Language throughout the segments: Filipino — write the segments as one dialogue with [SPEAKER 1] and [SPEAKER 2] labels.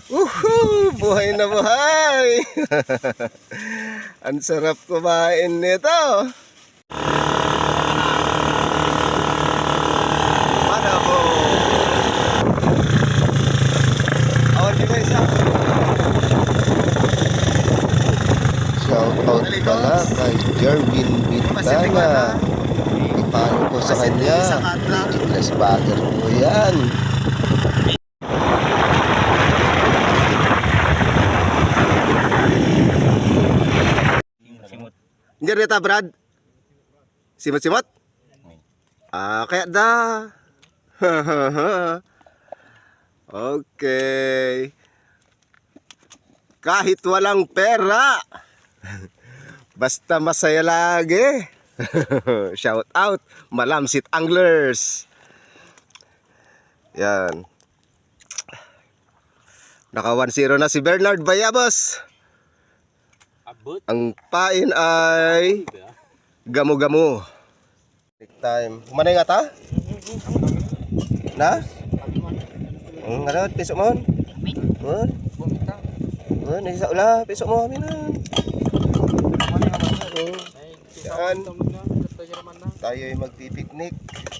[SPEAKER 1] Buhay na buhay! Ang sarap kumain nito! Mana po! Awan di guys ha! Shout out pala kay Jervin Bintana. Ipalo ko sa kanya. Chickless bagger po yan. Hindi rita Brad? Simot-simot? Kaya da. Okay. Kahit walang pera, basta masaya lagi. Shout out, Malamsit Anglers. Yan. Naka 1-0 na si Bernard Bayabos. Ang pain ay gamo-gamo. Take time. Manay nga ta? Na? Ngarot, pisok mo. Nisa ula, pisok mo kami na. Yan. Tayo ay magpipiknik.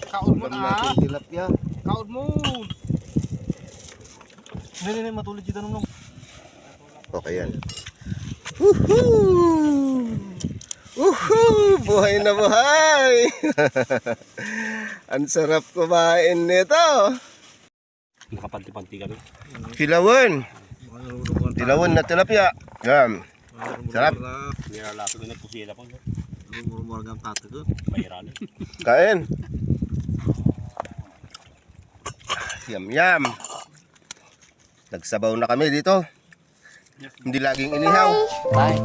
[SPEAKER 2] Kaon mo na.
[SPEAKER 1] Tilapia.
[SPEAKER 2] Kaon mo. Hindi, matulid dito nung.
[SPEAKER 1] Okay yan. Buhay na buhay! Ang sarap kumain nito.
[SPEAKER 3] Nakapanti-panti kami.
[SPEAKER 1] Tilawan. Tilawan na tilapia. Yan. Sarap.
[SPEAKER 3] Nilalaso ko na pusila po.
[SPEAKER 2] Murmurgang tato doon.
[SPEAKER 3] Mahirali.
[SPEAKER 1] Kain. Yum yum. Nagsabaw na kami dito. Hindi laging inihaw.
[SPEAKER 2] Bye.